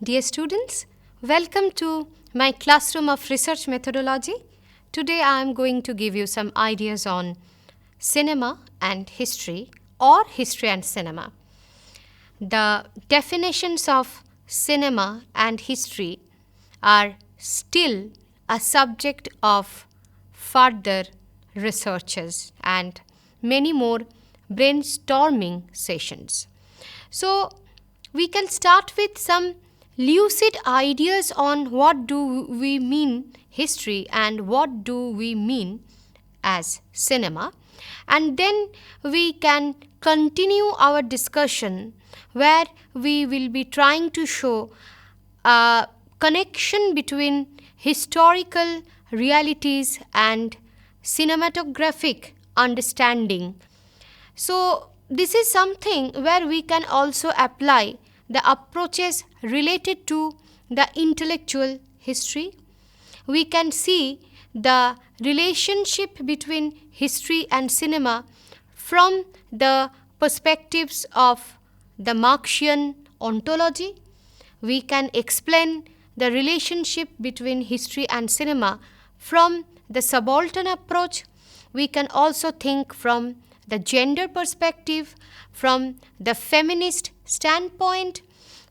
Dear students, welcome to my classroom of research methodology. Today I am going to give you some ideas on cinema and history or history and cinema. The definitions of cinema and history are still a subject of further researches and many more brainstorming sessions. So, we can start with some lucid ideas on what do we mean history and what do we mean as cinema, and then we can continue our discussion where we will be trying to show a connection between historical realities and cinematographic understanding. So this is something where we can also apply the approaches related to the intellectual history. We can see the relationship between history and cinema from the perspectives of the Marxian ontology. We can explain the relationship between history and cinema from the subaltern approach. We can also think from the gender perspective, from the feminist standpoint,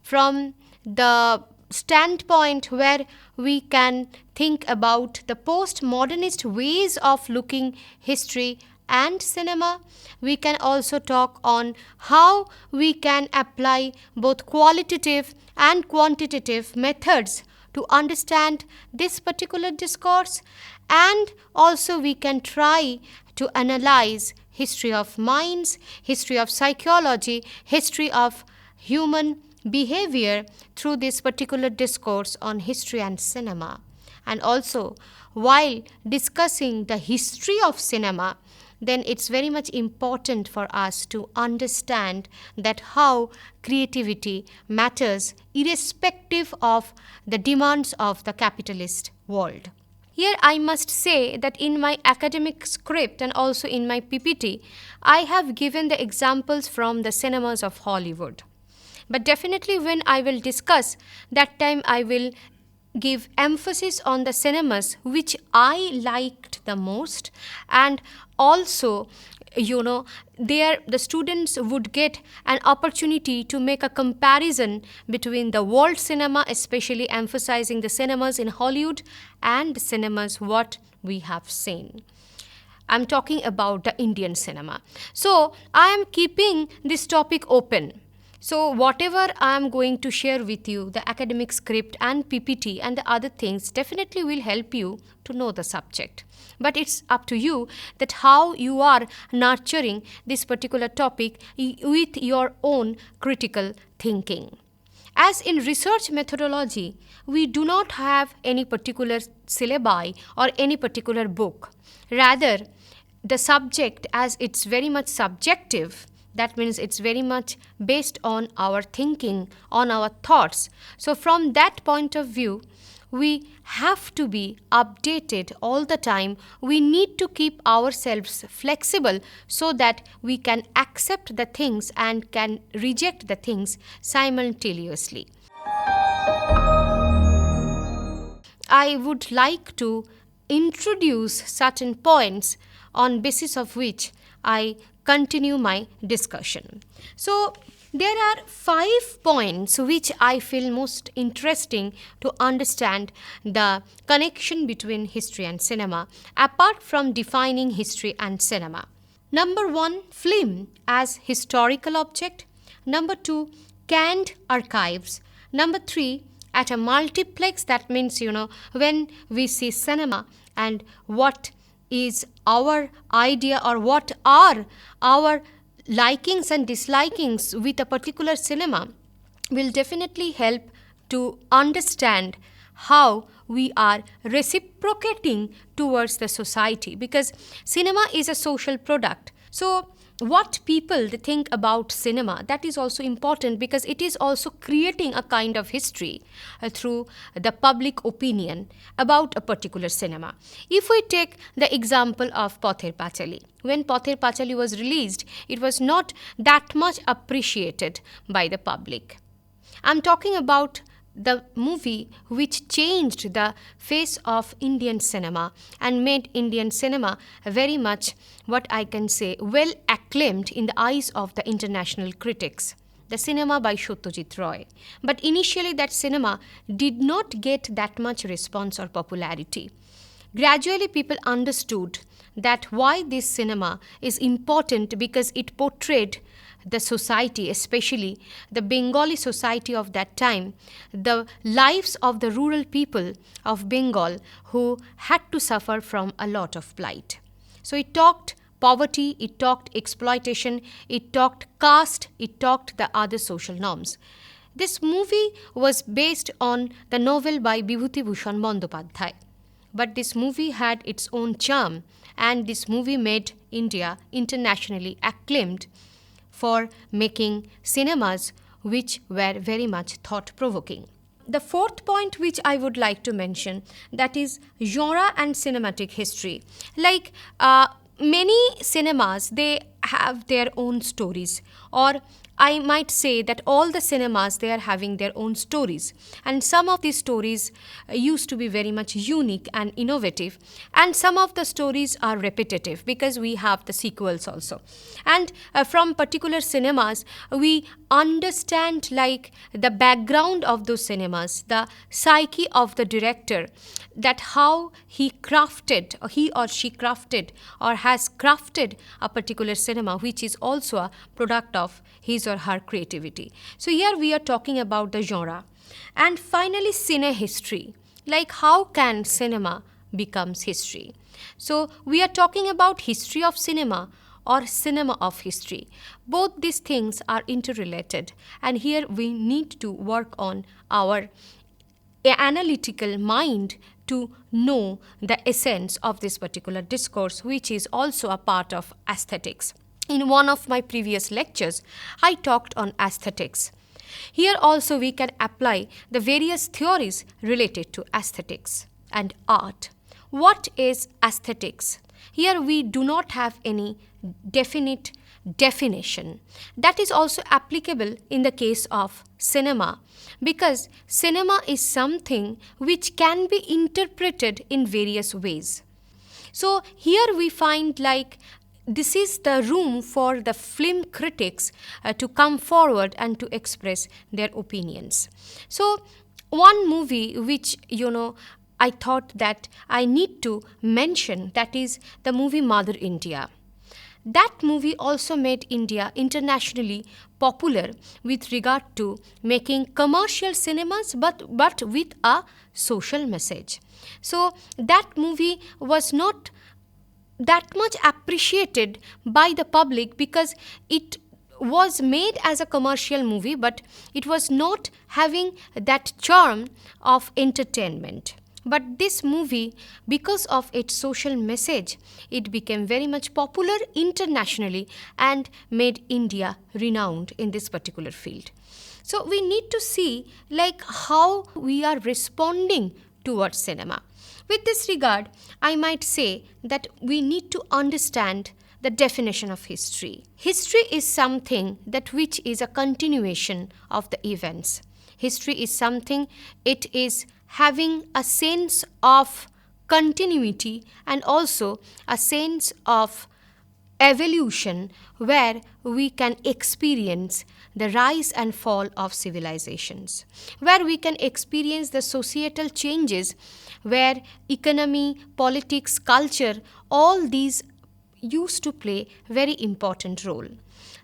from the standpoint where we can think about the postmodernist ways of looking history and cinema. We can also talk on how we can apply both qualitative and quantitative methods to understand this particular discourse, and also we can try to analyze history of minds, history of psychology, history of human behavior through this particular discourse on history and cinema. And also, while discussing the history of cinema, then it's very much important for us to understand that how creativity matters irrespective of the demands of the capitalist world. Here I must say that in my academic script and also in my PPT, I have given the examples from the cinemas of Hollywood. But definitely when I will discuss, that time I will give emphasis on the cinemas which I liked the most, and also there the students would get an opportunity to make a comparison between the world cinema, especially emphasizing the cinemas in Hollywood and the cinemas what we have seen. I'm talking about the Indian cinema. So I am keeping this topic open. So whatever I am going to share with you, the academic script and PPT and the other things definitely will help you to know the subject. But it's up to you that how you are nurturing this particular topic with your own critical thinking. As in research methodology, we do not have any particular syllabi or any particular book. Rather, the subject, as it's very much subjective, that means it's very much based on our thinking, on our thoughts. So from that point of view, we have to be updated all the time. We need to keep ourselves flexible so that we can accept the things and can reject the things simultaneously. I would like to introduce certain points on basis of which I continue my discussion. So there are 5 points which I feel most interesting to understand the connection between history and cinema, apart from defining history and cinema. Number 1, film as historical object. Number 2, canned archives. Number 3, at a multiplex, that means when we see cinema and what is our idea or what are our likings and dislikings with a particular cinema will definitely help to understand how we are reciprocating towards the society, because cinema is a social product. So what people they think about cinema, that is also important, because it is also creating a kind of history through the public opinion about a particular cinema. If we take the example of Pather Pachali, when Pather Pachali was released, it was not that much appreciated by the public. I'm talking about the movie which changed the face of Indian cinema and made Indian cinema very much, what I can say, well acclaimed in the eyes of the international critics. The cinema by Satyajit Roy. But initially, that cinema did not get that much response or popularity. Gradually, people understood that why this cinema is important, because it portrayed the society, especially the Bengali society of that time, the lives of the rural people of Bengal who had to suffer from a lot of plight. So it talked poverty, it talked exploitation, it talked caste, it talked the other social norms. This movie was based on the novel by Bibhuti Bhushan Bandopadhyay. But this movie had its own charm, and this movie made India internationally acclaimed for making cinemas which were very much thought-provoking. The fourth point which I would like to mention, that is genre and cinematic history. Like many cinemas, they have their own stories, or I might say that all the cinemas, they are having their own stories, and some of these stories used to be very much unique and innovative, and some of the stories are repetitive because we have the sequels also. And from particular cinemas, we understand like the background of those cinemas, the psyche of the director, that how he crafted, or he or she crafted or has crafted a particular cinema, which is also a product of his or her creativity. So here we are talking about the genre. And finally, cine history, like how can cinema becomes history. So we are talking about history of cinema or cinema of history. Both these things are interrelated, and here we need to work on our analytical mind to know the essence of this particular discourse, which is also a part of aesthetics. In one of my previous lectures, I talked on aesthetics. Here also we can apply the various theories related to aesthetics and art. What is aesthetics? Here we do not have any definite definition. That is also applicable in the case of cinema, because cinema is something which can be interpreted in various ways. So here we find like this is the room for the film critics to come forward and to express their opinions. So one movie which, I thought that I need to mention, that is the movie Mother India. That movie also made India internationally popular with regard to making commercial cinemas, but with a social message. So that movie was not that much appreciated by the public because it was made as a commercial movie, but it was not having that charm of entertainment. But this movie, because of its social message, it became very much popular internationally and made India renowned in this particular field. So we need to see like how we are responding towards cinema. With this regard, I might say that we need to understand the definition of history. History is something that which is a continuation of the events. History is something, it is having a sense of continuity and also a sense of evolution where we can experience the rise and fall of civilizations, where we can experience the societal changes, where economy, politics, culture, all these used to play very important role.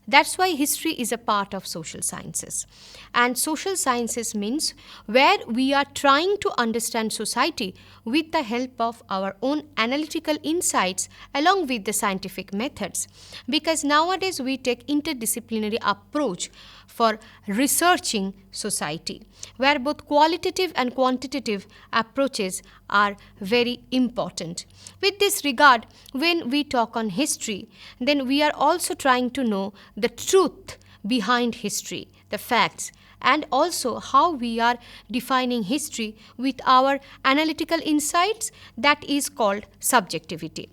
That's why history is a part of social sciences. And social sciences means where we are trying to understand society with the help of our own analytical insights along with the scientific methods. Because nowadays we take interdisciplinary approach for researching society, where both qualitative and quantitative approaches are very important. With this regard, when we talk on history, then we are also trying to know the truth behind history, the facts, and also how we are defining history with our analytical insights, that is called subjectivity.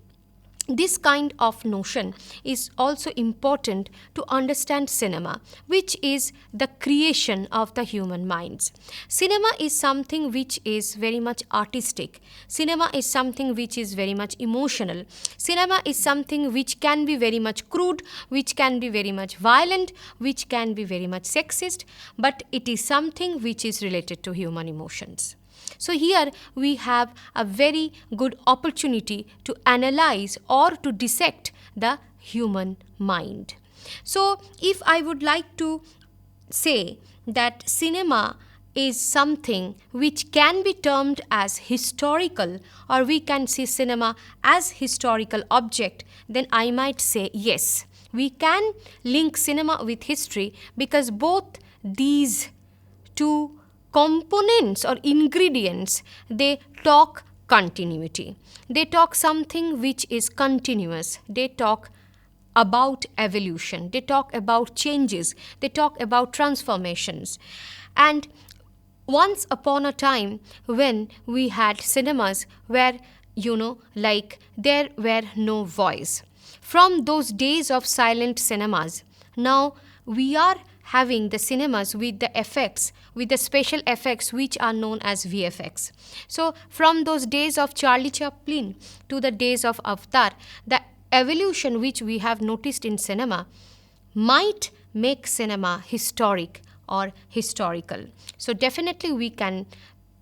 this kind of notion is also important to understand cinema, which is the creation of the human minds. Cinema is something which is very much artistic. Cinema is something which is very much emotional. Cinema is something which can be very much crude, which can be very much violent, which can be very much sexist, but it is something which is related to human emotions. So here we have a very good opportunity to analyze or to dissect the human mind. So if I would like to say that cinema is something which can be termed as historical, or we can see cinema as historical object, then I might say yes, we can link cinema with history, because both these two components or ingredients, they talk continuity. They talk something which is continuous. They talk about evolution. They talk about changes. They talk about transformations. And once upon a time, when we had cinemas where, like there were no voice. From those days of silent cinemas, now we are having the cinemas with the effects, with the special effects which are known as VFX. So from those days of Charlie Chaplin to the days of Avatar, the evolution which we have noticed in cinema might make cinema historic or historical. So definitely we can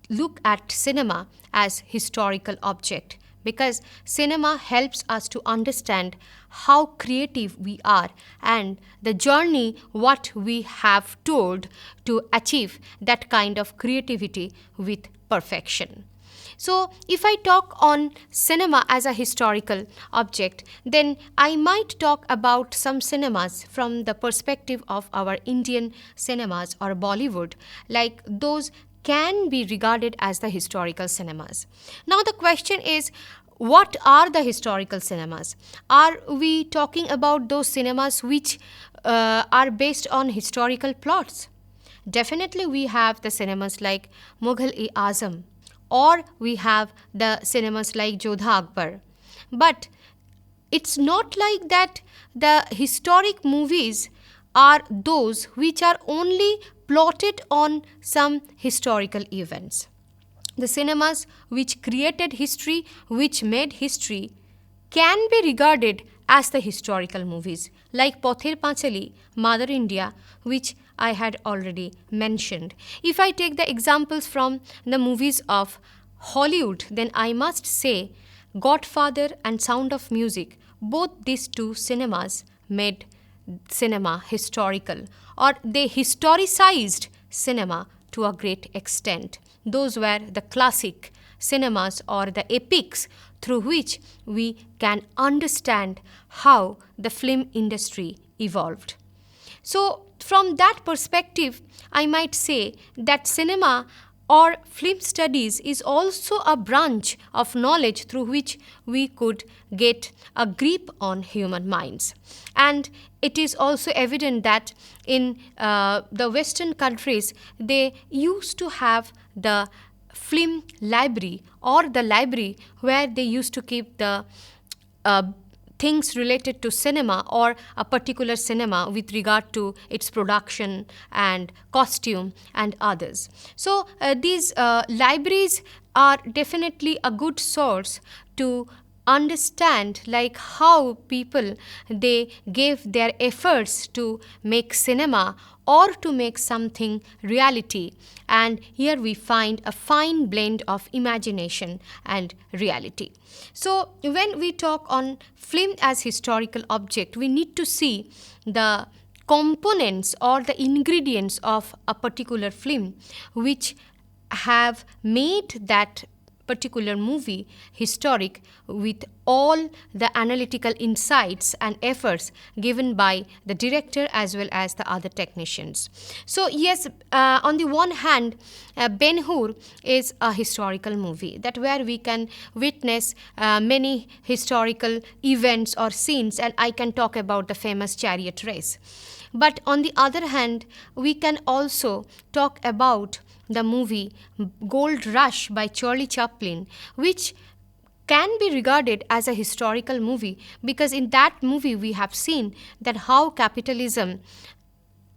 look at cinema as historical object, because cinema helps us to understand how creative we are and the journey what we have told to achieve that kind of creativity with perfection. So if I talk on cinema as a historical object, then I might talk about some cinemas from the perspective of our Indian cinemas or Bollywood, like those can be regarded as the historical cinemas. Now the question is, what are the historical cinemas? Are we talking about those cinemas which are based on historical plots? Definitely we have the cinemas like Mughal-e-Azam, or we have the cinemas like Jodha Akbar. But it's not like that the historic movies are those which are only plotted on some historical events. The cinemas which created history, which made history, can be regarded as the historical movies, like Pother Panchali, Mother India, which I had already mentioned. If I take the examples from the movies of Hollywood, then I must say Godfather and Sound of Music, both these two cinemas made cinema historical, or they historicized cinema to a great extent. Those were the classic cinemas or the epics through which we can understand how the film industry evolved. So from that perspective, I might say that cinema or film studies is also a branch of knowledge through which we could get a grip on human minds. And it is also evident that in the Western countries, they used to have the film library, or the library where they used to keep the things related to cinema or a particular cinema with regard to its production and costume and others. So these libraries are definitely a good source to understand like how people they gave their efforts to make cinema or to make something reality, and here we find a fine blend of imagination and reality. So when we talk on film as historical object, we need to see the components or the ingredients of a particular film which have made that particular movie historic, with all the analytical insights and efforts given by the director as well as the other technicians. So yes, on the one hand, Ben-Hur is a historical movie that where we can witness many historical events or scenes, and I can talk about the famous chariot race. But on the other hand, we can also talk about the movie Gold Rush by Charlie Chaplin, which can be regarded as a historical movie, because in that movie we have seen that how capitalism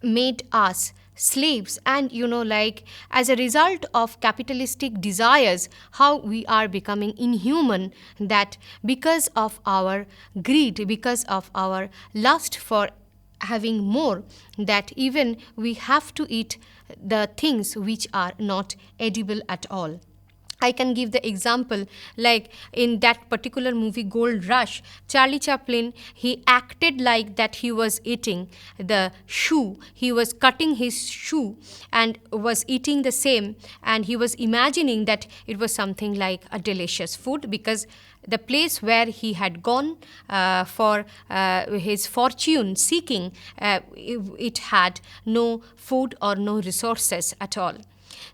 made us slaves, and like as a result of capitalistic desires, how we are becoming inhuman, that because of our greed, because of our lust for having more, that even we have to eat the things which are not edible at all. I can give the example, like in that particular movie Gold Rush, Charlie Chaplin, he acted like that he was eating the shoe. He was cutting his shoe and was eating the same, and he was imagining that it was something like a delicious food, because the place where he had gone for his fortune seeking, it had no food or no resources at all.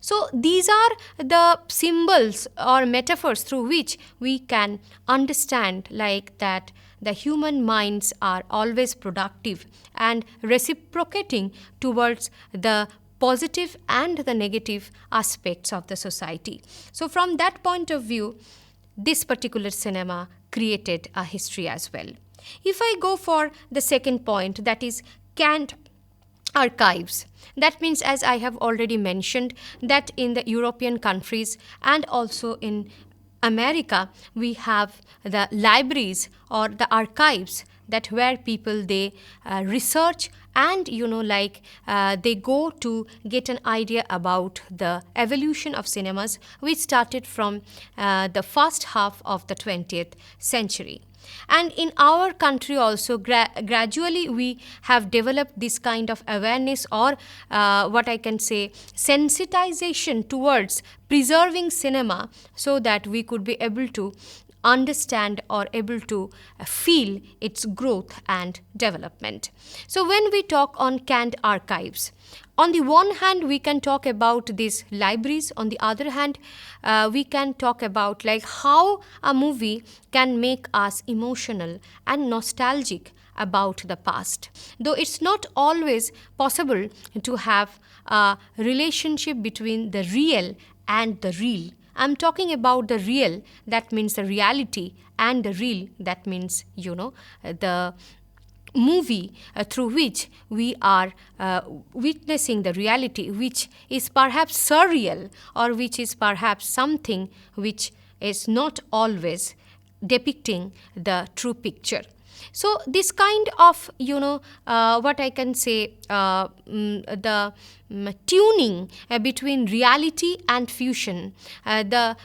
So these are the symbols or metaphors through which we can understand like that the human minds are always productive and reciprocating towards the positive and the negative aspects of the society. So from that point of view, this particular cinema created a history as well. If I go for the second point, that is canned archives. That means, as I have already mentioned, that in the European countries and also in America, we have the libraries or the archives, that where people they research, and they go to get an idea about the evolution of cinemas, which started from the first half of the 20th century. And in our country also, gradually we have developed this kind of awareness, or what I can say, sensitization towards preserving cinema, so that we could be able to understand or able to feel its growth and development. So when we talk on canned archives, on the one hand we can talk about these libraries, on the other hand we can talk about like how a movie can make us emotional and nostalgic about the past, though it's not always possible to have a relationship between the real and the real. I'm talking about the real, that means the reality, and the real, that means, the movie through which we are witnessing the reality, which is perhaps surreal, or which is perhaps something which is not always depicting the true picture. So this kind of, what I can say, the tuning between reality and fusion, the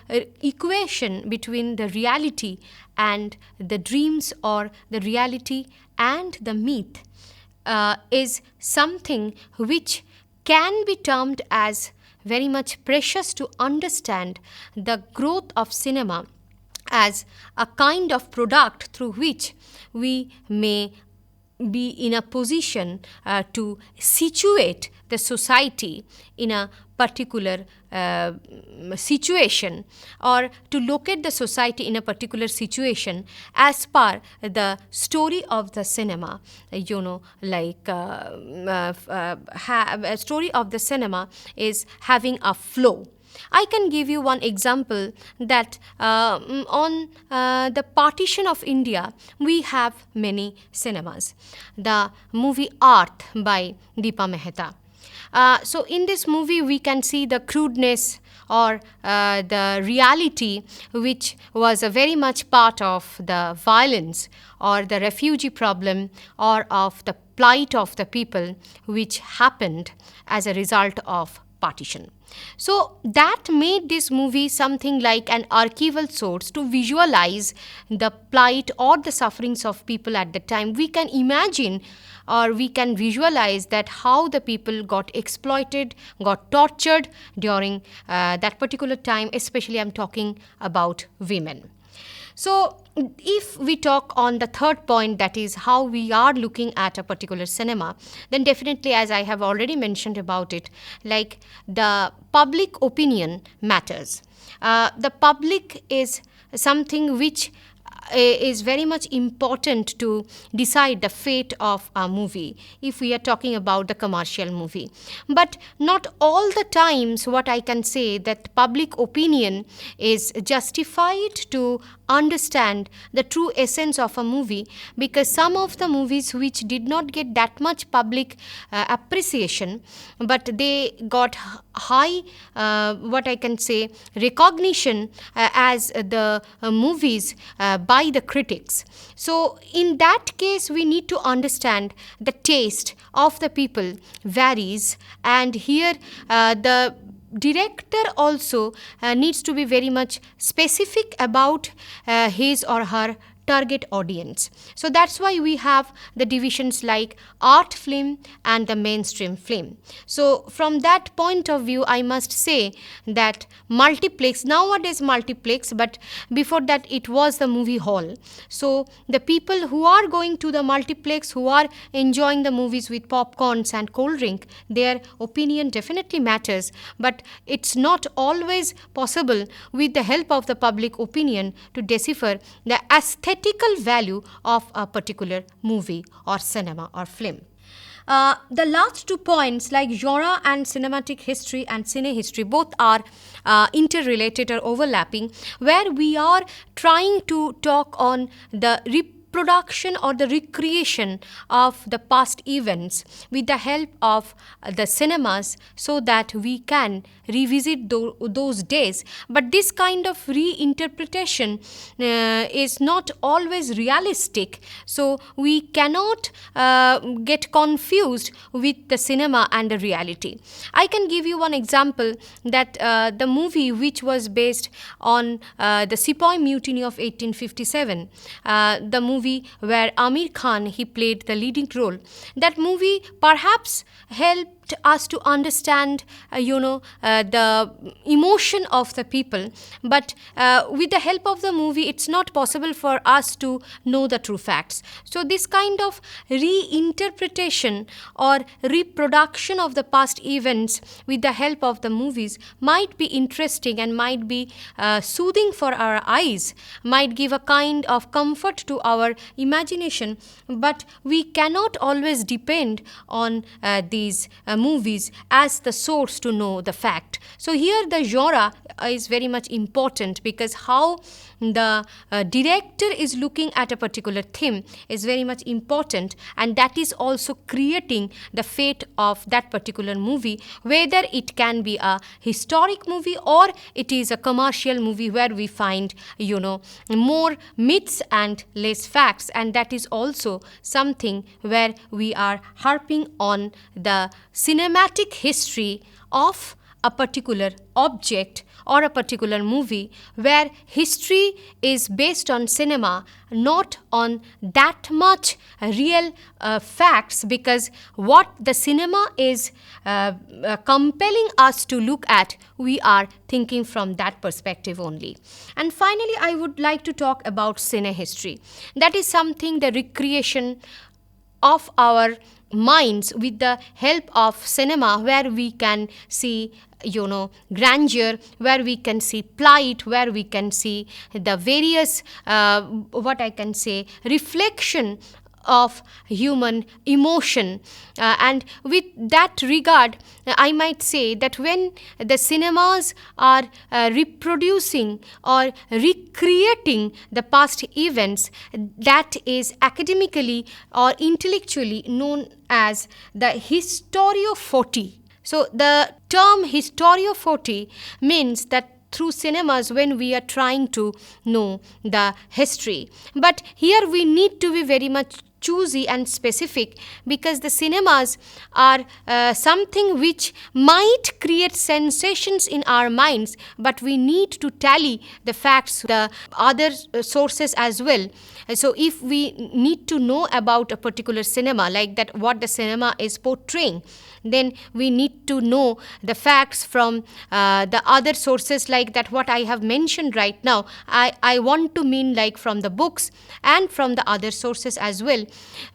equation between the reality and the dreams, or the reality and the myth, is something which can be termed as very much precious to understand the growth of cinema as a kind of product through which we may be in a position to situate the society in a particular situation, or to locate the society in a particular situation as per the story of the cinema, a story of the cinema is having a flow. I can give you one example, that on the partition of India, we have many cinemas. The movie Art by Deepa Mehta. So in this movie, we can see the crudeness, or the reality, which was a very much part of the violence, or the refugee problem, or of the plight of the people, which happened as a result of partition. So that made this movie something like an archival source to visualize the plight or the sufferings of people at the time. We can imagine, or we can visualize, that how the people got exploited, got tortured during that particular time, especially I'm talking about women. So if we talk on the third point, that is how we are looking at a particular cinema, then definitely, as I have already mentioned about it, like the public opinion matters. The public is something which is very much important to decide the fate of a movie if we are talking about the commercial movie. But not all the times what I can say that public opinion is justified to understand the true essence of a movie, because some of the movies which did not get that much public appreciation, but they got high what I can say recognition as the movies by the critics. So in that case we need to understand the taste of the people varies, and here the director also needs to be very much specific about his or her target audience. So that's why we have the divisions like art film and the mainstream film. So from that point of view, I must say that multiplex, nowadays multiplex, but before that it was the movie hall. So the people who are going to the multiplex, who are enjoying the movies with popcorns and cold drink, their opinion definitely matters, but it's not always possible with the help of the public opinion to decipher the aesthetic value of a particular movie or cinema or film. The last 2 points like genre and cinematic history and cine history both are interrelated or overlapping, where we are trying to talk on the reproduction or the recreation of the past events with the help of the cinemas so that we can revisit those days. But this kind of reinterpretation is not always realistic, so we cannot get confused with the cinema and the reality. I can give you one example that the movie which was based on the Sepoy Mutiny of 1857, the movie where Amir Khan he played the leading role. That movie perhaps helped us to understand the emotion of the people, but with the help of the movie it's not possible for us to know the true facts. So this kind of reinterpretation or reproduction of the past events with the help of the movies might be interesting and might be soothing for our eyes, might give a kind of comfort to our imagination, but we cannot always depend on these movies as the source to know the fact. So here the genre is very much important, because how the director is looking at a particular theme is very much important, and that is also creating the fate of that particular movie, whether it can be a historic movie or it is a commercial movie where we find more myths and less facts. And that is also something where we are harping on the cinematic history of a particular object or a particular movie, where history is based on cinema, not on that much real facts, because what the cinema is compelling us to look at, we are thinking from that perspective only. And finally, I would like to talk about cine history. That is something, the recreation of our minds with the help of cinema, where we can see grandeur, where we can see plight, where we can see the various what I can say reflection of human emotion, and with that regard I might say that when the cinemas are reproducing or recreating the past events, that is academically or intellectually known as the historiophoty. So the term historiophoty means that through cinemas when we are trying to know the history. But here we need to be very much choosy and specific, because the cinemas are something which might create sensations in our minds, but we need to tally the facts, the other sources as well. So if we need to know about a particular cinema, like that what the cinema is portraying, then we need to know the facts from the other sources, like that what I have mentioned right now. I want to mean like from the books and from the other sources as well,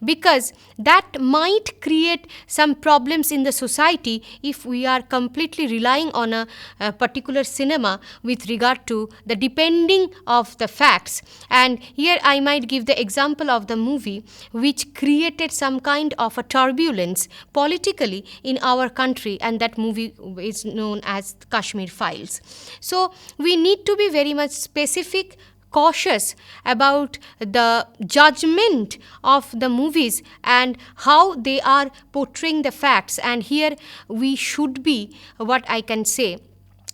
because that might create some problems in the society if we are completely relying on a particular cinema with regard to the depending of the facts. And here I might give the example of the movie which created some kind of a turbulence politically in our country, and that movie is known as Kashmir Files. So we need to be very much specific, cautious about the judgment of the movies and how they are portraying the facts. And here we should be, what I can say,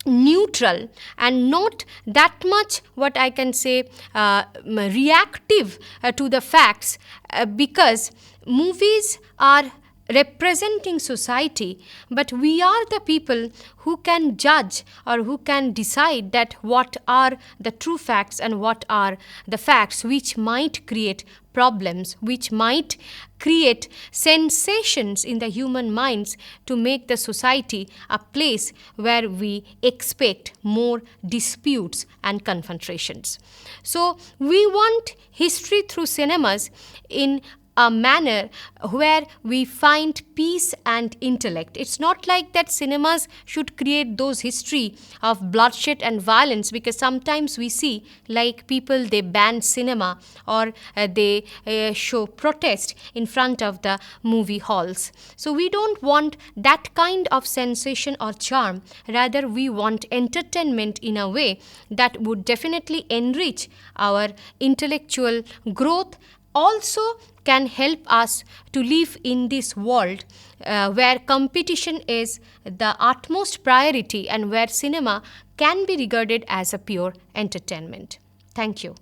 neutral and not that much, what I can say, reactive to the facts, because movies are representing society, but we are the people who can judge or who can decide that what are the true facts and what are the facts which might create problems, which might create sensations in the human minds to make the society a place where we expect more disputes and confrontations. So we want history through cinemas in a manner where we find peace and intellect. It's not like that cinemas should create those history of bloodshed and violence, because sometimes we see like people, they ban cinema or they show protest in front of the movie halls. So we don't want that kind of sensation or charm. Rather, we want entertainment in a way that would definitely enrich our intellectual growth, also can help us to live in this world where competition is the utmost priority and where cinema can be regarded as a pure entertainment. Thank you.